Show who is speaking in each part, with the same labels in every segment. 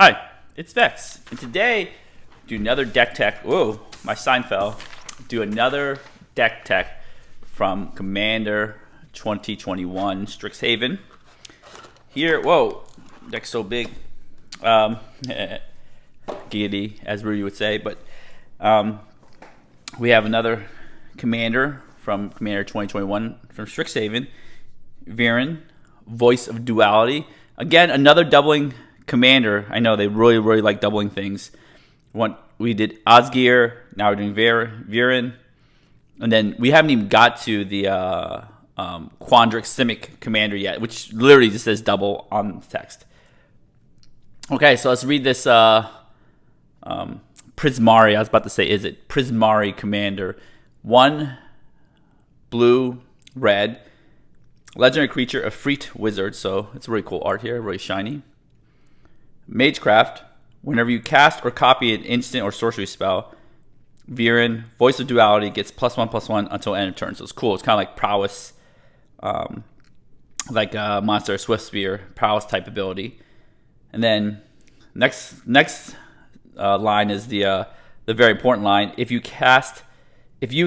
Speaker 1: Hi, it's Vex, and today do another deck tech. Whoa, my sign fell. Do another deck tech from Commander 2021 Strixhaven. Here, whoa, deck's so big. Giddy, as Rudy would say, but we have another commander from Commander 2021 from Strixhaven, Veyran, Voice of Duality. Again, another doubling commander. I know they really like doubling things. We did Osgir, now we're doing Veyran, and then we haven't even got to the Quandrix Simic commander yet, which literally just says double on the text. Okay, so let's read this Prismari. I was about to say, is it Prismari commander? 1 blue, red, legendary creature, a Freet wizard. So it's really cool art here, really shiny. Magecraft. Whenever you cast or copy an instant or sorcery spell, Veyran, Voice of Duality, gets +1/+1 until end of turn. So it's cool. It's kind of like prowess, like Monster Swift Spear, prowess type ability. And then next line is the very important line. If you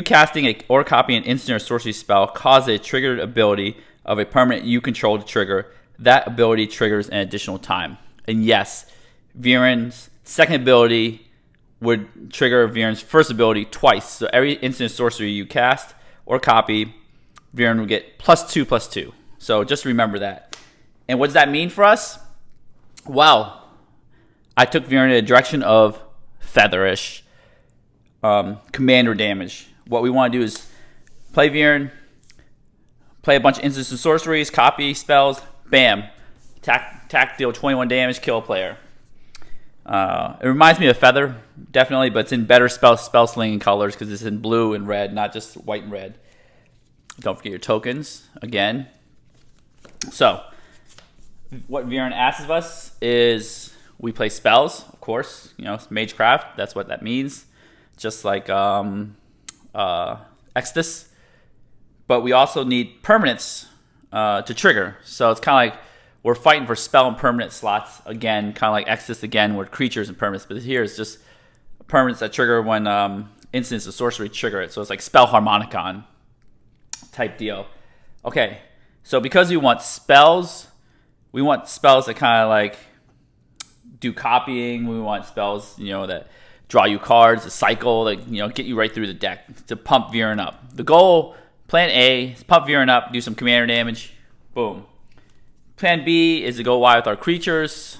Speaker 1: casting or copying an instant or sorcery spell causes a triggered ability of a permanent you control to trigger, that ability triggers an additional time. And yes, Veyran's second ability would trigger Veyran's first ability twice. So every instant sorcery you cast or copy, Veyran will get +2/+2. So just remember that. And what does that mean for us? Wow. I took Veyran in the direction of featherish commander damage. What we want to do is play Veyran, play a bunch of instants and sorceries, copy spells, bam. Attack, deal 21 damage, kill a player. It reminds me of Feather, definitely, but it's in better spell slinging colors because it's in blue and red, not just white and red. Don't forget your tokens, again. So, what Veyran asks of us is we play spells, of course. You know, Magecraft, that's what that means. Just like Exodus. But we also need permanents to trigger. So it's kind of like we're fighting for spell and permanent slots again, kind of like Exodus again, with creatures and permanents. But here it's just permanents that trigger when instants of sorcery trigger it. So it's like SPELL-HARMONICON type deal. Okay, so because we want spells that kind of like do copying. We want spells, that draw you cards, a cycle, that get you right through the deck to pump Veyran up. The goal, plan A, is pump Veyran up, do some commander damage, boom. Plan B is to go wide with our creatures,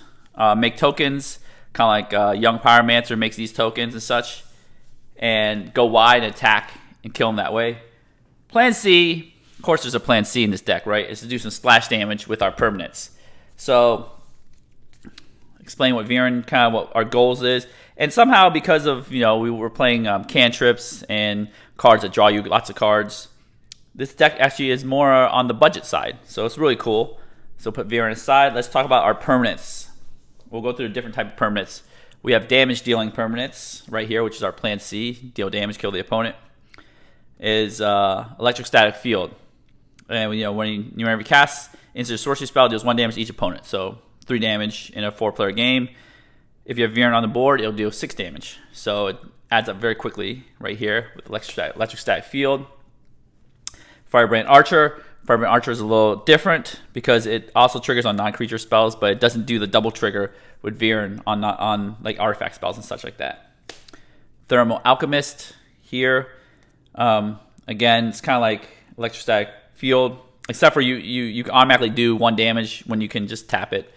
Speaker 1: make tokens, kind of like Young Pyromancer makes these tokens and such, and go wide and attack and kill them that way. Plan C, of course there's a plan C in this deck, right? Is to do some splash damage with our permanents. So, explain what Veyran, kind of what our goals is. And somehow because of, we were playing cantrips and cards that draw you lots of cards, this deck actually is more on the budget side. So it's really cool. So put Veyran aside. Let's talk about our permanents. We'll go through the different type of permanents. We have damage dealing permanents right here, which is our plan C. Deal damage, kill the opponent. Is electric static field. And whenever you cast instant sorcery spell, deals 1 damage to each opponent. So 3 damage in a 4-player game. If you have Veyran on the board, it'll deal 6 damage. So it adds up very quickly right here with electric static field. Firebrand Archer. Firebrand Archer is a little different because it also triggers on non-creature spells, but it doesn't do the double trigger with Veyran on like artifact spells and such like that. Thermal Alchemist here. Again, it's kind of like electrostatic field, except for you can automatically do 1 damage when you can just tap it.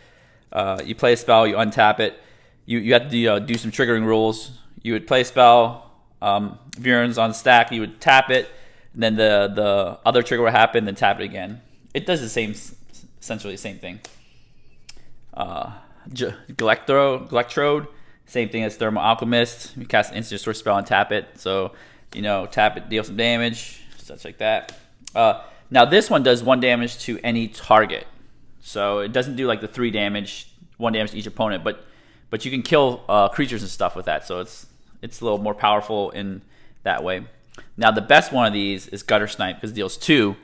Speaker 1: You play a spell, you untap it. You have to do some triggering rules. You would play a spell, Veyran's on the stack, you would tap it, and then the other trigger would happen, then tap it again. It does essentially the same thing. Galactrode, same thing as Thermal Alchemist. You cast an instant source spell and tap it. So, tap it, deal some damage, such like that. Now this one does 1 damage to any target. So it doesn't do like the 3 damage, 1 damage to each opponent, but you can kill creatures and stuff with that. So it's a little more powerful in that way. Now the best one of these is Gutter Snipe because it deals 2,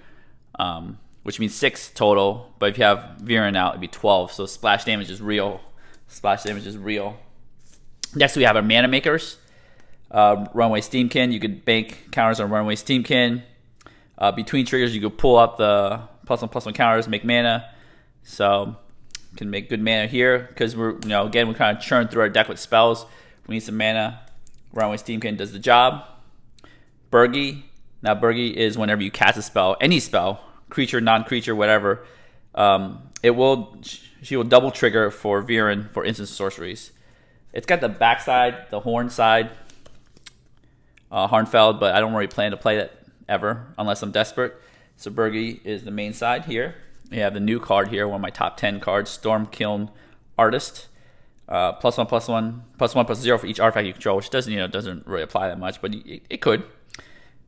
Speaker 1: which means 6 total. But if you have Veyran out, it'd be 12. So splash damage is real. Splash damage is real. Next, we have our mana makers. Runaway Steamkin. You could bank counters on Runaway Steamkin. Between triggers, you could pull out the +1/+1 counters, make mana. So you can make good mana here because we're, again, we kind of churn through our deck with spells. We need some mana. Runaway Steamkin does the job. Burgi. Now, Burgi is whenever you cast a spell, any spell, creature, non-creature, whatever. She will double trigger for Veyran for instant sorceries. It's got the backside, the horn side, Harnfeld, but I don't really plan to play that ever unless I'm desperate. So Burgi is the main side here. We have the new card here, one of my top 10 cards, Stormkiln Artist. +1/+1/+0 for each artifact you control, which doesn't really apply that much, but it could.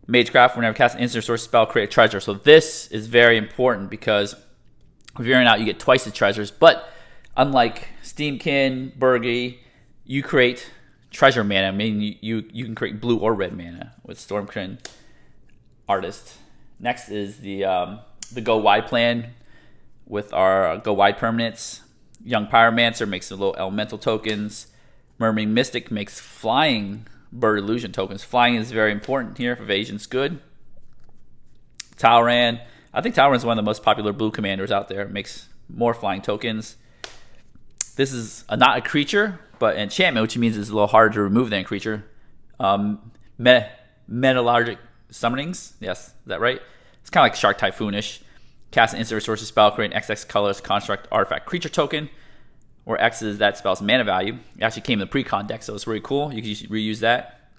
Speaker 1: Magecraft, whenever you cast an instant source spell, create a treasure. So this is very important because if you're in out, you get twice the treasures. But unlike Steamkin, Burgi, you create treasure mana. I mean, you can create blue or red mana with Stormkiln Artist. Next is the Go Wide plan with our Go Wide permanents. Young Pyromancer makes the little elemental tokens. Mermaid Mystic makes flying bird illusion tokens. Flying is very important here. If evasion's good. Talran. I think Talran is one of the most popular blue commanders out there. It makes more flying tokens. This is not a creature, but an enchantment, which means it's a little harder to remove than a creature. Metallurgic Summonings. Yes, is that right? It's kind of like Shark Typhoon-ish. Cast an instant resources spell, create an XX colors construct artifact creature token, where X is that spell's mana value. It actually came in the pre-con deck, so it's really cool. You can reuse that.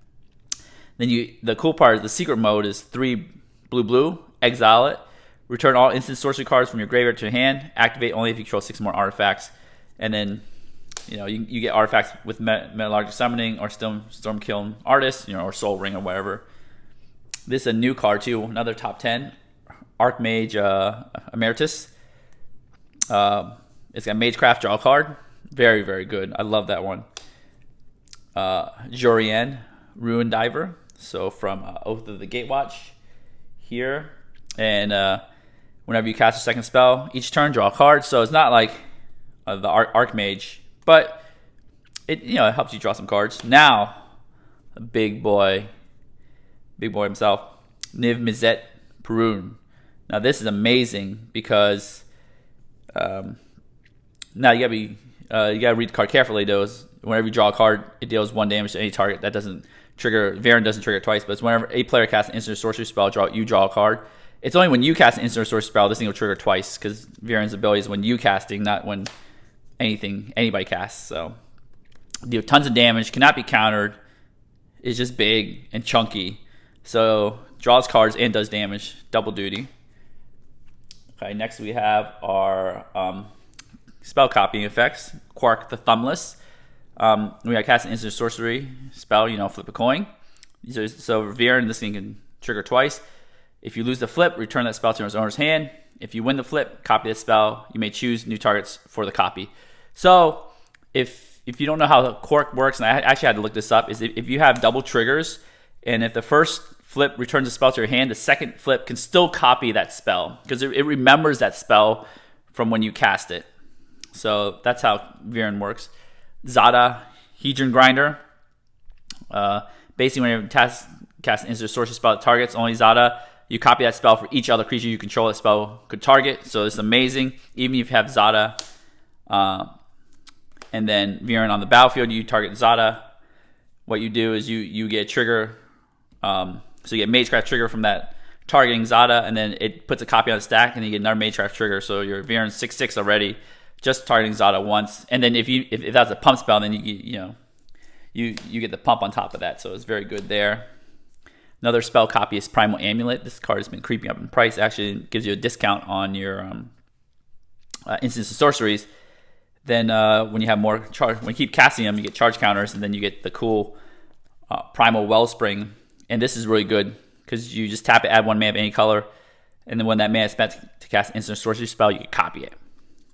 Speaker 1: Then the cool part is the secret mode is 3 blue, exile it, return all instant sorcery cards from your graveyard to your hand, activate only if you control 6 more artifacts, and then you get artifacts with Metallurgic Summoning or Stormkiln Artist, or Soul Ring or whatever. This is a new card too, another top 10. Archmage Emeritus. It's got Magecraft, draw a card. Very, very good. I love that one. Jorian, Ruin Diver. So from Oath of the Gatewatch here. And whenever you cast a second spell, each turn draw a card. So it's not like the Archmage, but it helps you draw some cards. Now, a big boy himself, Niv Mizzet Perun. Now this is amazing because now you gotta read the card carefully. Whenever you draw a card, it deals 1 damage to any target. That doesn't trigger. Veyran doesn't trigger twice, but it's whenever a player casts an instant sorcery spell, you draw a card. It's only when you cast an instant sorcery spell, this thing will trigger twice because Veyran's ability is when you casting, not when anybody casts. So deal tons of damage, cannot be countered. It's just big and chunky. So draws cards and does damage, double duty. Okay, next we have our spell copying effects. Quark the Thumbless. We got cast an instant sorcery spell, flip a coin. So Veyran, this thing can trigger twice. If you lose the flip, return that spell to its owner's hand. If you win the flip, copy the spell. You may choose new targets for the copy. So if you don't know how the Quark works, and I actually had to look this up, is if you have double triggers, and if the first flip returns a spell to your hand, the second flip can still copy that spell because it remembers that spell from when you cast it. So that's how Veyran works. Zada, Hedron Grinder. Basically, when you cast an instant sorcery spell that targets only Zada, you copy that spell for each other creature you control that spell could target. So it's amazing. Even if you have Zada, and then Veyran on the battlefield, you target Zada. What you do is you get a trigger. So you get Magecraft trigger from that targeting Zada, and then it puts a copy on the stack, and you get another Magecraft trigger. So your Veyran's 6/6 already, just targeting Zada once. And then if that's a pump spell, then you get the pump on top of that. So it's very good there. Another spell copy is Primal Amulet. This card has been creeping up in price. Actually, it gives you a discount on your instants and sorceries. Then when you have more charge, when you keep casting them, you get charge counters, and then you get the cool Primal Wellspring. And this is really good because you just tap it, add 1 mana of any color, and then when that mana is spent to cast instant sorcery spell, you can copy it.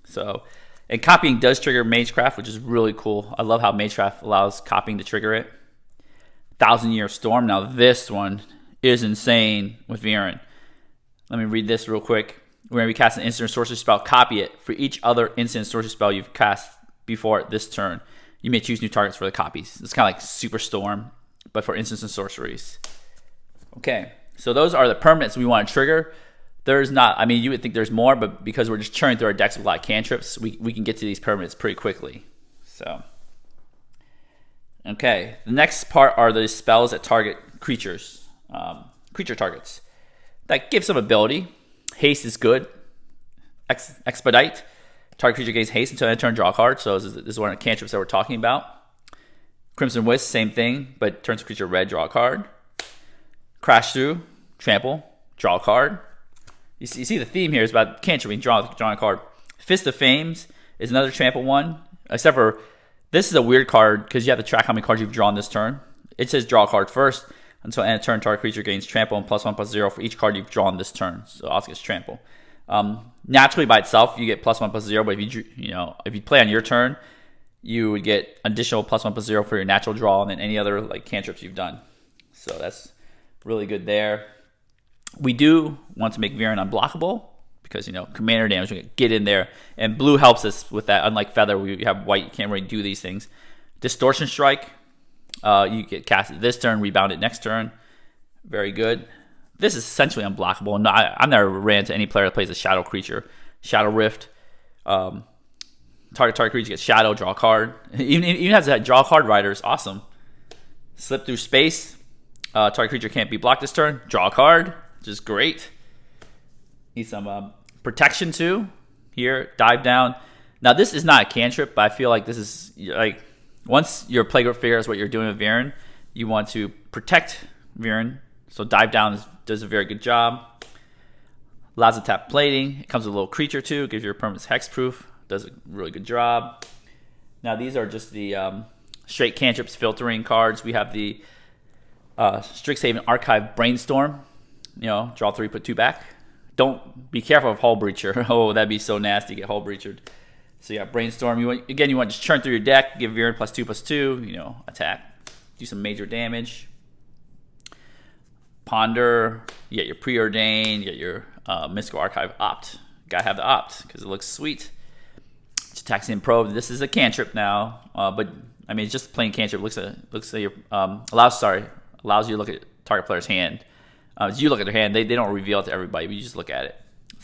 Speaker 1: So, and copying does trigger Magecraft, which is really cool. I love how Magecraft allows copying to trigger it. 1,000-Year Storm. Now this one is insane with Veyran. Let me read this real quick. Whenever you cast an instant sorcery spell, copy it for each other instant sorcery spell you've cast before this turn. You may choose new targets for the copies. It's kind of like Super Storm, but for instants and sorceries. Okay, so those are the permanents we want to trigger. There's not, I mean, you would think there's more, but because we're just churning through our decks with a lot of cantrips, we can get to these permanents pretty quickly. So, okay, the next part are the spells that target creatures, creature targets. That gives some ability. Haste is good. Expedite. Target creature gains haste until end of turn, draw a card. So this is one of the cantrips that we're talking about. Crimson Wisp, same thing, but turns creature red, draw a card. Crash Through, trample, draw a card. You see the theme here is about cantrip, drawing a card. Fist of Fames is another trample one, except for this is a weird card because you have to track how many cards you've drawn this turn. It says draw a card first until end of turn, target creature gains trample and +1/+0 for each card you've drawn this turn. So also gets trample. Naturally by itself you get +1/+0, but if you play on your turn, you would get additional +1/+0 for your natural draw and then any other like cantrips you've done. So that's really good there. We do want to make Veyran unblockable because commander damage, we get in there, and blue helps us with that. Unlike Feather, we have white, you can't really do these things. Distortion Strike, you get cast it this turn, rebound it next turn. Very good. This is essentially unblockable. No, I've never ran into any player that plays a shadow creature. Shadow Rift. Target creature gets shadow, draw a card. Even has that draw a card rider is awesome. Slip Through Space. Target creature can't be blocked this turn. Draw a card, which is great. Need some protection too. Here, Dive Down. Now this is not a cantrip, but I feel like this is like once your playgroup figures what you're doing with Veyran, you want to protect Veyran. So Dive Down does a very good job. Allows to tap plating. It comes with a little creature too. Gives your permanents hexproof. Does a really good job. Now these are just the straight cantrips filtering cards. We have the Strixhaven Archive Brainstorm. Draw 3, put 2 back. Don't be careful of Hull Breacher. Oh, that'd be so nasty. Get Hull Breachered. So you got Brainstorm. You want to just churn through your deck. Give Veyran +2/+2. Attack. Do some major damage. Ponder. You get your Preordain. You get your Mystical Archive Opt. Gotta have the Opt because it looks sweet. Taxian Probe. This is a cantrip now, but I mean it's just plain cantrip. Looks like your allows you to look at target player's hand. As you look at their hand, they don't reveal it to everybody, but you just look at it.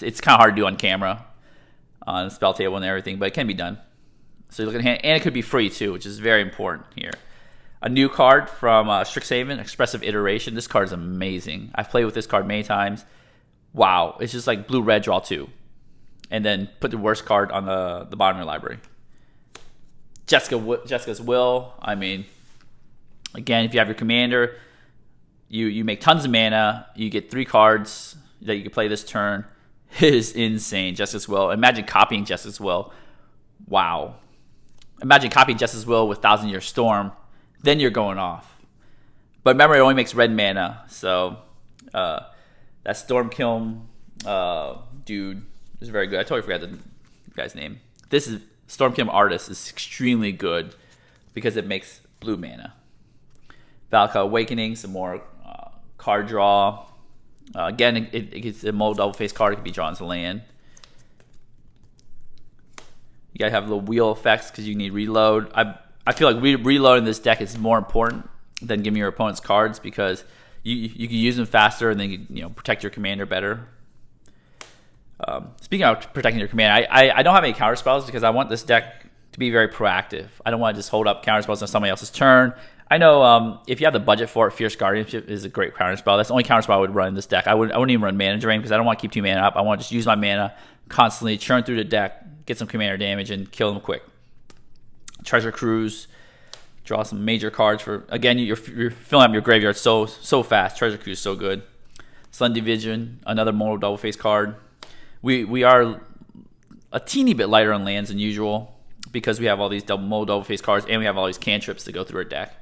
Speaker 1: It's kind of hard to do on camera, on the spell table and everything, but it can be done. So you look at the hand, and it could be free too, which is very important here. A new card from Strixhaven, Expressive Iteration. This card is amazing. I've played with this card many times. Wow, it's just like blue-red, draw 2. And then put the worst card on the bottom of your library. Jessica's Will. I mean, again, if you have your commander, you make tons of mana. You get 3 cards that you can play this turn. It is insane. Jessica's Will. Imagine copying Jessica's Will. Wow. Imagine copying Jessica's Will with 1,000-Year Storm. Then you're going off. But remember, it only makes red mana. So that Storm Kiln dude is very good. I totally forgot the guy's name. This is Storm Kiln Artist is extremely good because it makes blue mana. Valka Awakening, some more card draw. Again, it gets a mold double face card. It can be drawn as a land. You gotta have little wheel effects because you need reload. I feel like reloading this deck is more important than giving your opponents cards because you can use them faster and then protect your commander better. Speaking of protecting your commander, I don't have any counter spells because I want this deck to be very proactive. I don't want to just hold up counter spells on somebody else's turn. I know if you have the budget for it, Fierce Guardianship is a great counter spell. That's the only counter spell I would run in this deck. I wouldn't even run Mana Drain because I don't want to keep 2 mana up. I want to just use my mana constantly, churn through the deck, get some commander damage, and kill them quick. Treasure Cruise, draw some major cards for. Again, you're filling up your graveyard so fast. Treasure Cruise is so good. Sun Division, another mono double face card. We are a teeny bit lighter on lands than usual because we have all these double face cards and we have all these cantrips to go through our deck.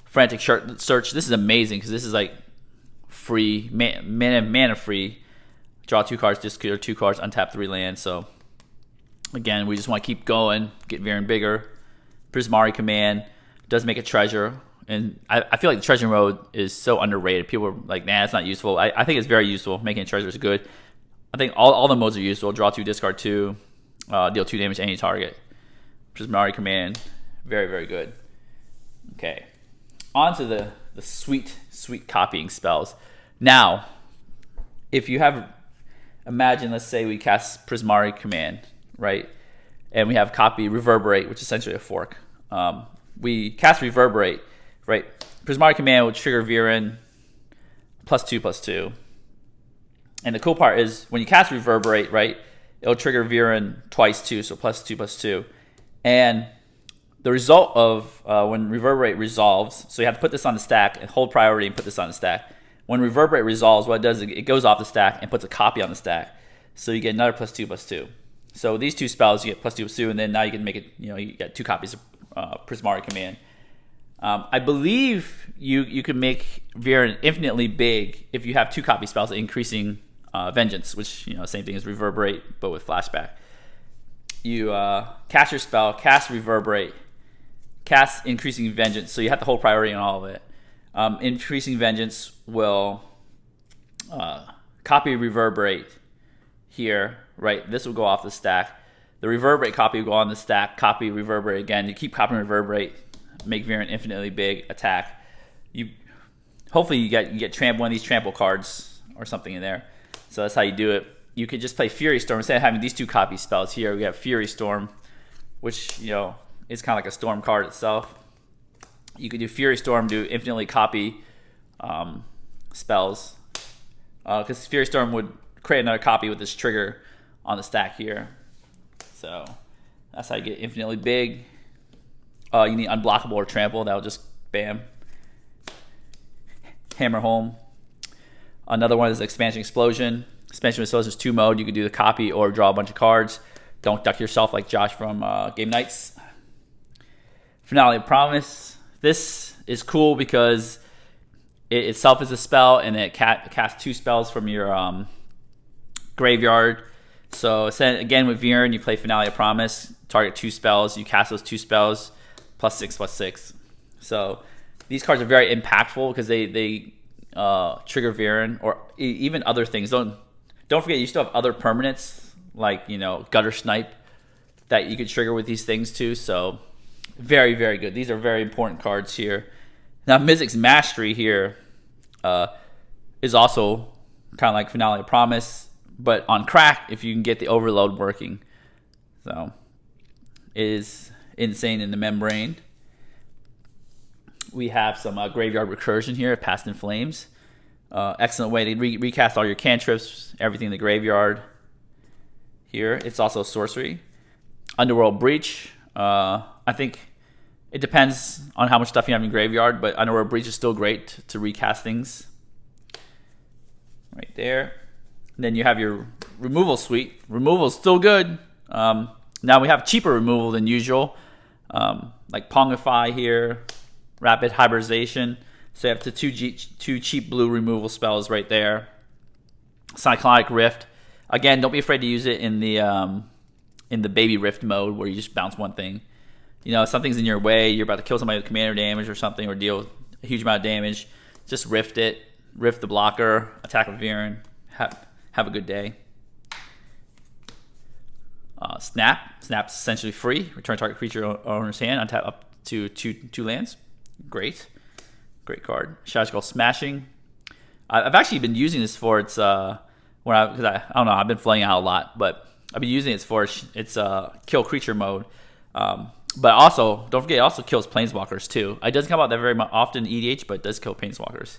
Speaker 1: Frantic Search. This is amazing because this is like free mana free. Draw 2 cards, discard 2 cards, untap 3 lands. So again, we just want to keep going, get Veyran bigger. Prismari Command does make a treasure, and I feel like the treasure mode is so underrated. People are like, nah, it's not useful. I think it's very useful. Making a treasure is good. I think all the modes are useful. Draw 2, discard 2, deal 2 damage to any target. Prismari command. Very, very good. Okay. On to the sweet copying spells. Now, if you have, imagine, let's say we cast Prismari command, right? And we have copy Reverberate, which is essentially a fork. We cast Reverberate, right? Prismari command will trigger Veyran +2/+2. And the cool part is when you cast Reverberate, right, it'll trigger Veyran twice too, so +2/+2. And the result of when Reverberate resolves, so you have to put this on the stack and hold priority and put this on the stack. When Reverberate resolves, what it does is it goes off the stack and puts a copy on the stack. So you get another +2/+2. So these two spells, you get +2/+2, and then now you can make it, you get 2 copies of Prismari command. I believe you can make Veyran infinitely big if you have 2 copy spells increasing Vengeance, which, same thing as Reverberate, but with flashback. You cast your spell, cast Reverberate, cast Increasing Vengeance, so you have to hold priority on all of it. Increasing Vengeance will copy Reverberate here, right? This will go off the stack. The Reverberate copy will go on the stack, copy Reverberate again. You keep copying Reverberate, make Veyran infinitely big, attack. Hopefully you get one of these trample cards or something in there. So that's how you do it. You could just play Fury Storm. Instead of having these 2 copy spells here, we have Fury Storm, which, is kind of like a storm card itself. You could do Fury Storm to infinitely copy spells. Because Fury Storm would create another copy with this trigger on the stack here. So that's how you get infinitely big. You need Unblockable or Trample. That'll just, bam, hammer home. Another one is Expansion Explosion. Expansion Explosion is 2 mode. You can do the copy or draw a bunch of cards. Don't duck yourself like Josh from Game Nights. Finale of Promise. This is cool because it itself is a spell, and it casts 2 spells from your graveyard. So again with Veyran, you play Finale of Promise, target 2 spells. You cast those 2 spells, +6/+6. So these cards are very impactful because they trigger Veyran or even other things. Don't forget, you still have other permanents like Gutter Snipe that you could trigger with these things too. So very, very good. These are very important cards here. Now Mizzix's Mastery here is also kind of like Finale of Promise, but on crack if you can get the overload working. So it is insane in the membrane. We have some graveyard recursion here, Past in Flames. Excellent way to recast all your cantrips, everything in the graveyard here. It's also sorcery. Underworld Breach. I think it depends on how much stuff you have in your graveyard, but Underworld Breach is still great to recast things. Right there. And then you have your removal suite. Removal is still good. Now we have cheaper removal than usual, like Pongify here. Rapid Hybridization. So you have the 2 cheap blue removal spells right there. Cyclonic Rift. Again, don't be afraid to use it in the baby Rift mode where you just bounce one thing. Something's in your way. You're about to kill somebody with commander damage or something, or deal a huge amount of damage. Just rift it. Rift the blocker. Attack with Veyran. Have a good day. Snap. Snap's essentially free. Return target creature owner's hand. Untap up to two lands. Great card. Strategical Smashing. I've actually been using this for its I don't know, I've been flaying out a lot, but I've been using it for its kill creature mode. But also, don't forget, it also kills planeswalkers too. It doesn't come out that very often in EDH, but it does kill planeswalkers.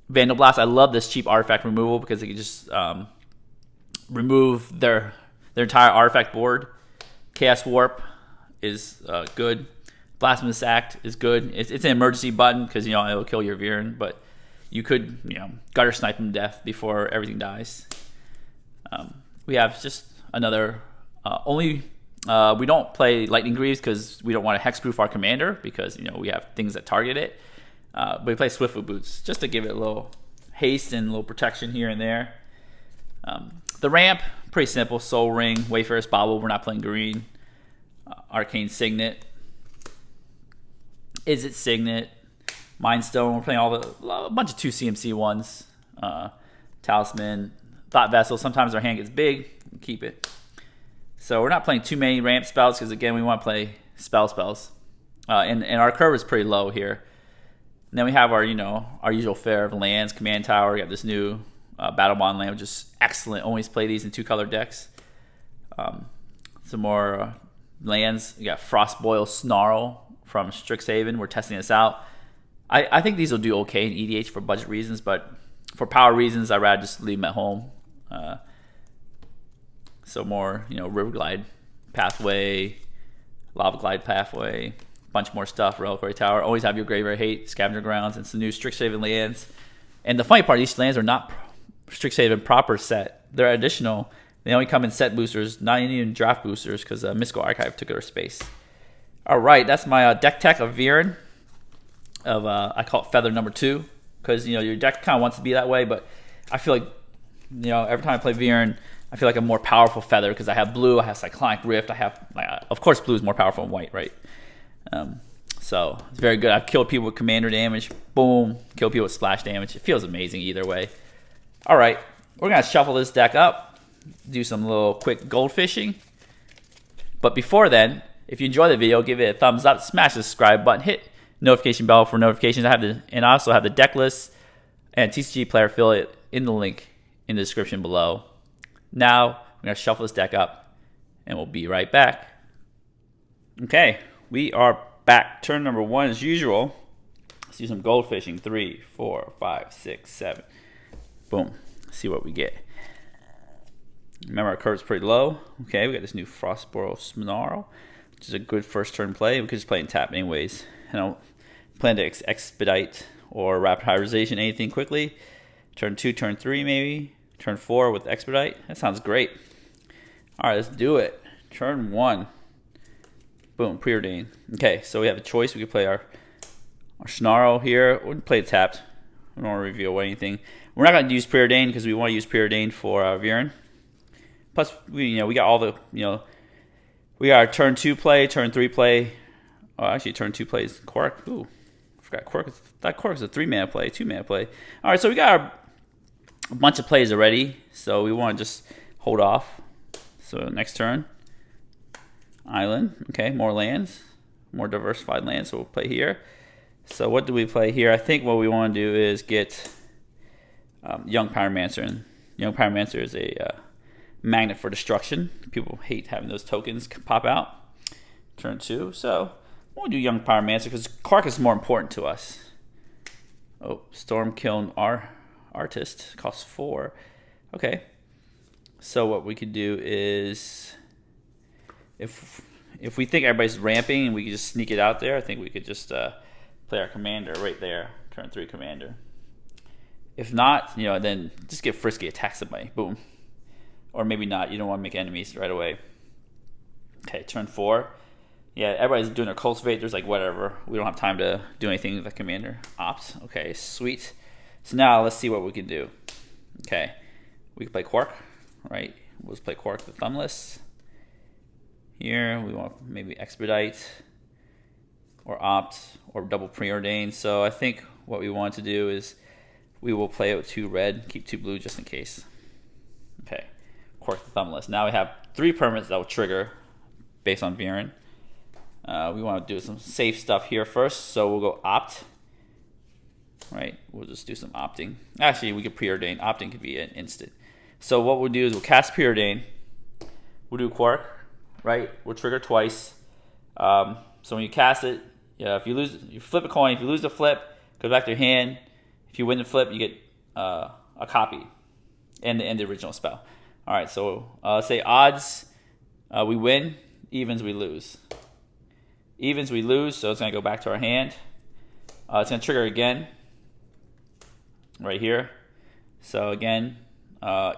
Speaker 1: Vandal Blast. I love this cheap artifact removal because it can just remove their entire artifact board. Chaos Warp is good. Blasphemous Act is good. It's an emergency button because it'll kill your Veyran, but you could gutter snipe him to death before everything dies. We have just another we don't play Lightning Greaves because we don't want to hexproof our commander because we have things that target it. But we play Swiftfoot Boots just to give it a little haste and a little protection here and there. The ramp, pretty simple. Soul Ring, Wayfarer's Bauble. We're not playing green. Arcane Signet. Is it Signet? Mind Stone. We're playing a bunch of 2 CMC ones. Talisman. Thought Vessel. Sometimes our hand gets big. Keep it. So we're not playing too many ramp spells because, again, we want to play spells. And our curve is pretty low here. And then we have our, our usual fare of lands, command tower. We got this new Battle Bond land, which is excellent. Always play these in 2-color decks. Some more lands. We got Frostboil Snarl from Strixhaven. We're testing this out. I think these will do okay in EDH for budget reasons, but for power reasons, I'd rather just leave them at home. So more, River Glide Pathway, Lava Glide Pathway, bunch more stuff, Reliquary Tower. Always have your Graveyard Hate, Scavenger Grounds, and some new Strixhaven lands. And the funny part, these lands are not Strixhaven proper set. They're additional. They only come in set boosters, not even draft boosters, because Mystical Archive took their space. All right, that's my deck tech of Veyran. I call it Feather number 2, because your deck kind of wants to be that way, but I feel like every time I play Veyran, I feel like I'm more powerful Feather because I have blue, I have Cyclonic Rift, I have of course blue is more powerful than white, right? So it's very good. I've killed people with commander damage, boom, killed people with splash damage. It feels amazing either way. All right, we're gonna shuffle this deck up, do some little quick gold fishing. But before then, if you enjoy the video, give it a thumbs up, smash the subscribe button, hit notification bell for notifications. I also have the deck list and TCG player affiliate in the link in the description below. Now I'm gonna shuffle this deck up, and we'll be right back. Okay, we are back. Turn number 1 as usual. Let's do some gold fishing. 3, 4, 5, 6, 7. Boom. Let's see what we get. Remember, our curve's pretty low. Okay, we got this new Frostboil Snarl, which is a good first turn play. We could just play and tap anyways. I don't plan to expedite or rapid hybridization anything quickly. Turn 2, turn 3 maybe. Turn 4 with expedite. That sounds great. All right, let's do it. Turn 1. Boom, preordain. Okay, so we have a choice. We could play our Snarl here. We can play it tapped. We don't want to reveal anything. We're not going to use preordain because we want to use preordain for Veyran. Plus, we got all the, we got our turn 2 play, turn 3 play. Oh, actually, turn 2 plays Quark. Ooh, I forgot Quark. That Quark is a 3-mana play, 2-mana play. All right, so we got a bunch of plays already, so we want to just hold off. So next turn, island. Okay, more lands, more diversified lands. So we'll play here. So what do we play here? I think what we want to do is get Young Pyromancer. And Young Pyromancer is a magnet for destruction. People hate having those tokens pop out. Turn 2. So we'll do Young Pyromancer because Quark is more important to us. Oh, Storm Kiln Artist costs 4. Okay. So what we could do is, if we think everybody's ramping and we could just sneak it out there, I think we could just play our commander right there. Turn 3 commander. If not, then just get frisky, attack somebody. Boom. Or maybe not. You don't want to make enemies right away. Okay, turn 4. Yeah, everybody's doing their cultivate. There's like whatever. We don't have time to do anything with the commander. Opt. Okay, sweet. So now let's see what we can do. Okay, we can play Quark, right? We'll just play Quark the Thumbless. Here we want maybe expedite or opt or double preordain. So I think what we want to do is we will play it with 2 red, keep 2 blue just in case. Okay, Quark the Thumbless. Now we have 3 permanents that will trigger based on Veyran. We want to do some safe stuff here first, so we'll go opt. Right, we'll just do some opting. Actually, we could preordain. Opting could be an instant. So what we'll do is we'll cast preordain. We'll do Quark, right? We'll trigger twice. So when you cast it, if you lose, you flip a coin. If you lose the flip, go back to your hand. If you win the flip, you get a copy and the original spell. All right, so let's say odds, we win. Evens, we lose. Evens, we lose, so it's going to go back to our hand. It's going to trigger again right here. So again,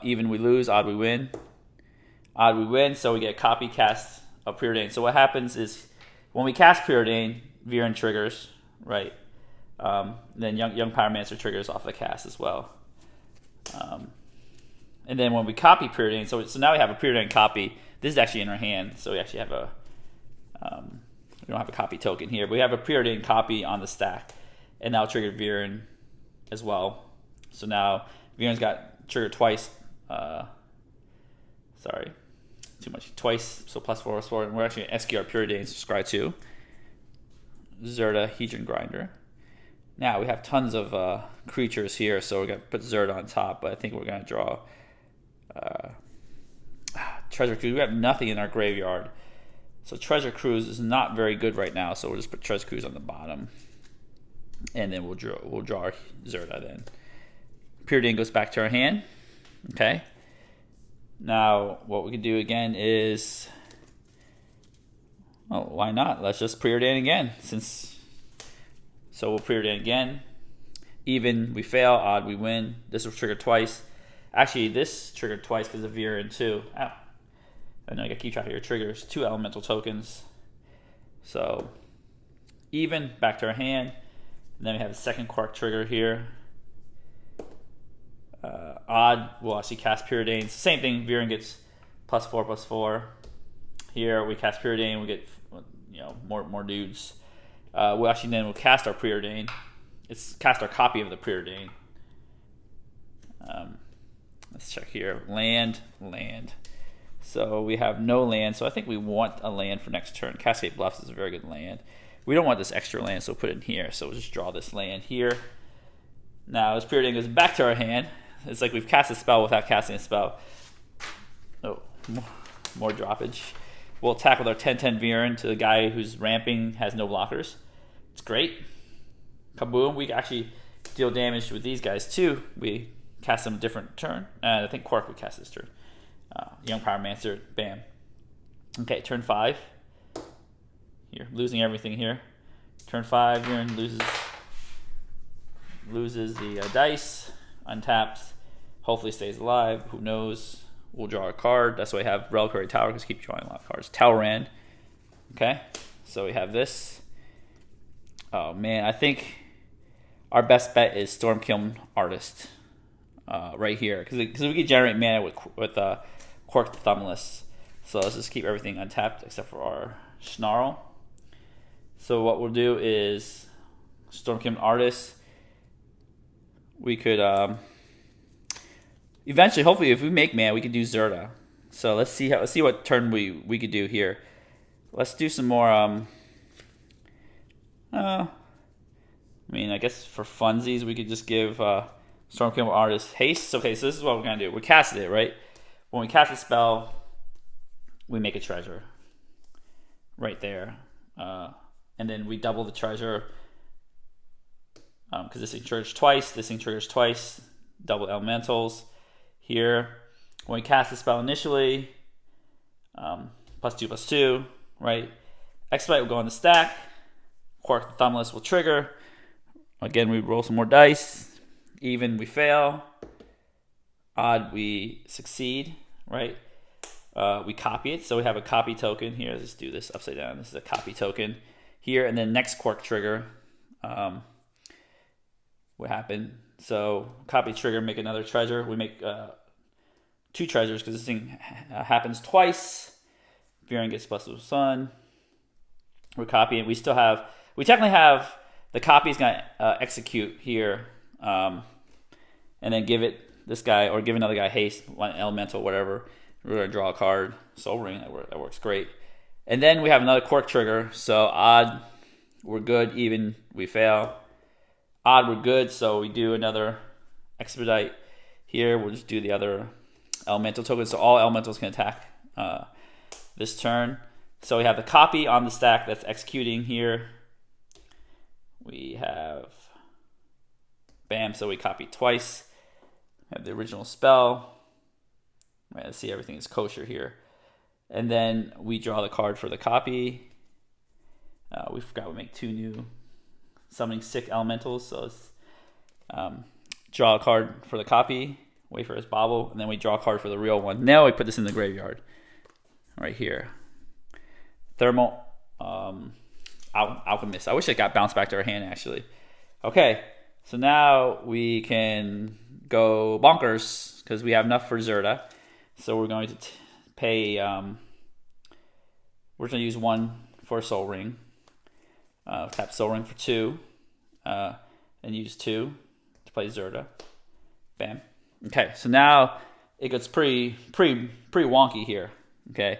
Speaker 1: even we lose, odd we win. Odd we win, so we get a copy cast of Preordain. So what happens is when we cast Preordain, Veyran triggers, right? Then Young Pyromancer triggers off the cast as well. And then when we copy Preordain, so now we have a Preordain copy. This is actually in our hand, so we actually have a, we don't have a copy token here, but we have a Preordain copy on the stack. And now triggered Veyran as well. So now Veyran's got triggered twice. Sorry. too much. Twice, so +4/+4, and we're actually going to execute our Preordain and subscribe to Zerta Hedron Grinder. Now we have tons of creatures here, so we're going to put Zerta on top, but I think we're going to draw Treasure Cruise. We have nothing in our graveyard, so Treasure Cruise is not very good right now, so we'll just put Treasure Cruise on the bottom, and then we'll draw our Zerta then. Preordain goes back to our hand. Okay. Now what we can do again is, oh, why not? Let's just Preordain again. So we'll Preordain again. Even we fail, odd we win. This will trigger twice. Actually, this triggered twice because of Veyran too. Ow. I know I gotta keep track of your triggers. 2 elemental tokens. So even, back to our hand. And then we have a second Quark trigger here. Odd, we'll actually cast Preordain. It's the same thing. Veyran gets +4/+4. Here we cast Preordain. We get, you know, more dudes. We'll actually then we'll cast our Preordain. It's cast our copy of the Preordain. Let's check here. Land. So we have no land. So I think we want a land for next turn. Cascade Bluffs is a very good land. We don't want this extra land, so we'll put it in here. So we'll just draw this land here. Now this Preordain goes back to our hand. It's like we've cast a spell without casting a spell. Oh, more droppage. We'll attack with our 10/10 Veyran to the guy who's ramping, has no blockers. It's great. Kaboom. We actually deal damage with these guys too. We cast them a different turn. I think Quark would cast this turn. Young Pyromancer, bam. Okay, turn 5. Here, losing everything here. Turn 5, Veyran loses the dice, untaps, hopefully stays alive, who knows. We'll draw a card. That's why I have Reliquary Tower, because keep drawing a lot of cards. Talrand. Okay, so we have this. Oh man, I think our best bet is Stormkiln Artist right here, because we can generate mana with Quark the Thumbless. So let's just keep everything untapped except for our Snarl. So what we'll do is Stormkiln Artist. We could eventually, hopefully, if we make mana, we could do Zerta. So let's see what turn we could do here. Let's do some more. I mean, I guess for funsies, we could just give Stormkiln Artist haste. Okay, so this is what we're gonna do. We casted it, right? When we cast a spell, we make a treasure right there, and then we double the treasure. Because this thing triggers twice, this thing triggers twice, double elementals. Here, when we cast the spell initially, +2/+2, right? Expedite will go on the stack. Quark the Thumbless will trigger. Again, we roll some more dice. Even, we fail. Odd, we succeed, right? We copy it, so we have a copy token here. Let's do this upside down. This is a copy token here, and then next Quark trigger. What happened? So copy trigger, make another treasure. We make 2 treasures because this thing happens twice. Veyran gets Blessed with Sun. We're copying. We technically have the copy is gonna execute here, and then give it this guy or give another guy haste, one elemental, whatever. We're gonna draw a card. Soul Ring, that works great. And then we have another Quark trigger. So odd, we're good. Even, we fail. Odd, we're good, so we do another expedite here. We'll just do the other elemental tokens, so all elementals can attack this turn. So we have the copy on the stack that's executing here. We have bam, so we copy twice. We have the original spell. Right, let's see, everything is kosher here. And then we draw the card for the copy. We forgot we make 2 new summoning sick elementals, so let's draw a card for the copy, wait for his bobble, and then we draw a card for the real one. Now we put this in the graveyard right here. Thermal Alchemist. I wish it got bounced back to our hand actually. Okay, so now we can go bonkers because we have enough for Zerta. So we're going to pay we're going to use 1 for Soul Ring. Tap Soul Ring for 2, and use 2 to play Zerta. Bam. Okay, so now it gets pretty wonky here. Okay,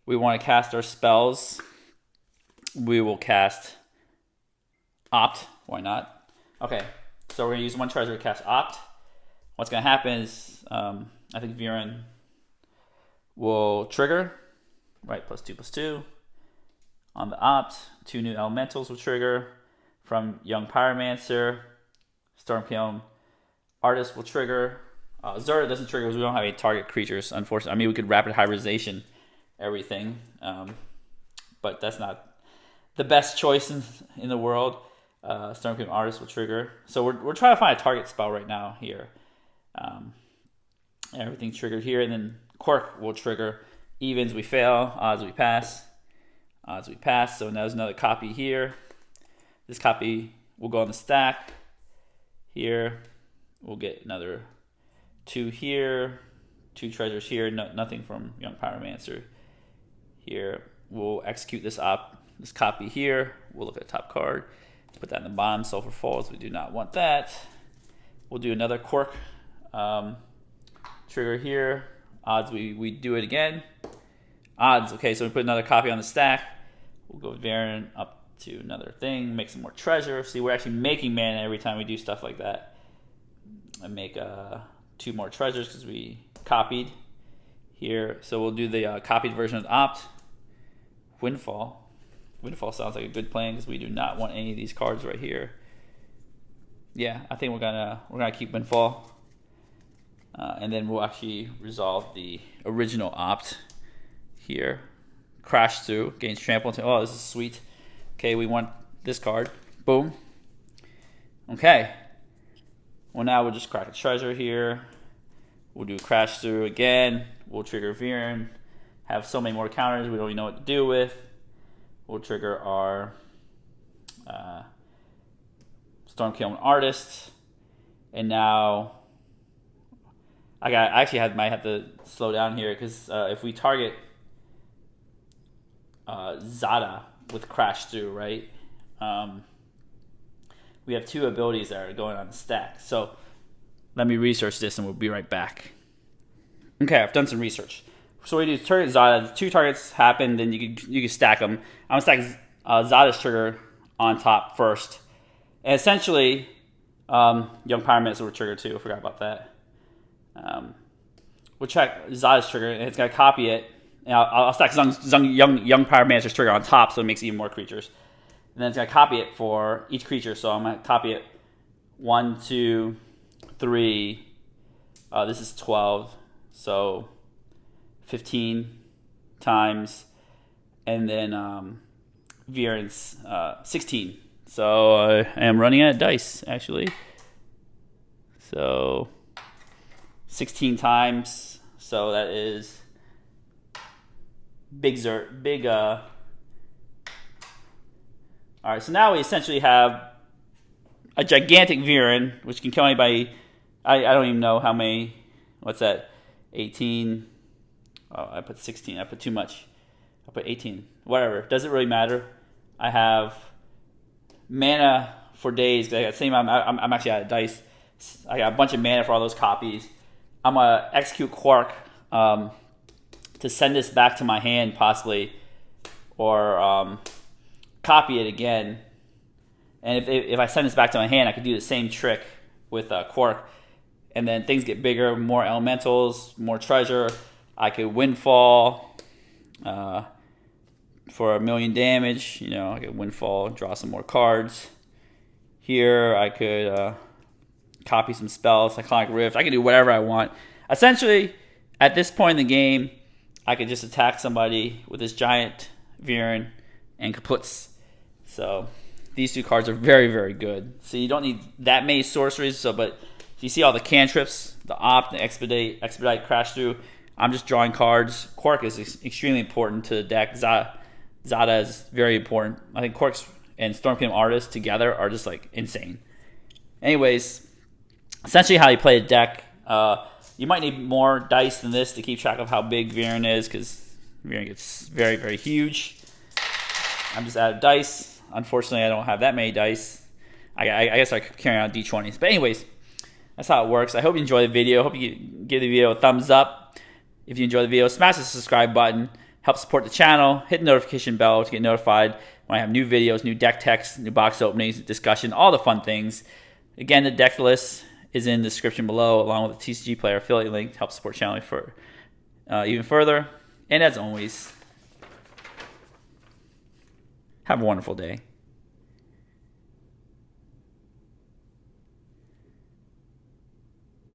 Speaker 1: we want to cast our spells. We will cast Opt. Why not? Okay, so we're gonna use 1 treasure to cast Opt. What's gonna happen is I think Veyran will trigger, right? +2/+2 on the Opt. 2 new elementals will trigger from Young Pyromancer. Stormcalm Artist will trigger. Zora doesn't trigger because we don't have any target creatures, unfortunately. I mean, we could rapid hybridization everything, but that's not the best choice in the world. Stormcalm Artist will trigger. So we're trying to find a target spell right now here. Everything triggered here, and then Quirk will trigger. Evens we fail, odds we pass. Odds we pass, so now there's another copy here. This copy will go on the stack. Here, we'll get another 2 here, 2 treasures here, nothing from Young Pyromancer. Here, we'll execute this copy here. We'll look at the top card, put that in the bottom. Sulfur Falls, we do not want that. We'll do another Quirk trigger here. Odds, we do it again. Odds, okay, so we put another copy on the stack. We'll go Veyran up to another thing, make some more treasure. See, we're actually making mana every time we do stuff like that. I make 2 more treasures because we copied here. So we'll do the copied version of Opt. Windfall. Windfall sounds like a good plan because we do not want any of these cards right here. Yeah, I think we're gonna keep Windfall, and then we'll actually resolve the original Opt here. Crash through, gains trample. Oh, this is sweet. Okay, we want this card. Boom. Okay. Well, now we'll just crack a treasure here. We'll do crash through again. We'll trigger Veyran. Have so many more counters we don't even know what to do with. We'll trigger our Stormcalm Artist. And now I actually might have to slow down here because if we target Zada with crash through, right? We have 2 abilities that are going on the stack. So let me research this and we'll be right back. Okay, I've done some research. So we do target Zada. 2 targets happen, then you can stack them. I'm gonna stack Zada's trigger on top first. And essentially, Young Pyromancer will trigger too. I forgot about that. We'll check Zada's trigger, and it's gonna copy it. And I'll stack Young Pyromancer's trigger on top, so it makes even more creatures. And then it's gonna copy it for each creature. So I'm gonna copy it 1, 2, 3. This is 12, so 15 times, and then Veyran's 16. So I am running out of dice actually. So 16 times. So that is big. All right, so now we essentially have a gigantic Veyran, which can kill anybody. I don't even know how many. What's that? 18. Oh, I put 16. I put too much. I put 18. Whatever. Doesn't really matter. I have mana for days. I got the same amount. I'm actually out of dice. I got a bunch of mana for all those copies. I'm gonna execute Quark to send this back to my hand possibly, or copy it again. And if I send this back to my hand, I could do the same trick with Quark, and then things get bigger, more elementals, more treasure. I could Windfall for 1,000,000 damage. You know, I could Windfall, draw some more cards. Here I could copy some spells, Cyclonic Rift. I can do whatever I want. Essentially, at this point in the game, I could just attack somebody with this giant Veyran and kaputs. So these 2 cards are very, very good. So you don't need that many sorceries. but you see all the cantrips, the Opt, the expedite, crash through. I'm just drawing cards. Quark is extremely important to the deck. Zada is very important. I think Quark and Stormcalm Artist together are just like insane. Anyways, essentially how you play a deck. You might need more dice than this to keep track of how big Veyran is, because Veyran gets very, very huge. I'm just out of dice. Unfortunately, I don't have that many dice. I guess I could carry on D20s. But anyways, that's how it works. I hope you enjoy the video. I hope you give the video a thumbs up. If you enjoy the video, smash the subscribe button. Help support the channel. Hit the notification bell to get notified when I have new videos, new deck techs, new box openings, discussion, all the fun things. Again, the deck list is in the description below, along with the TCG Player affiliate link to help support the channel for even further. And as always, have a wonderful day.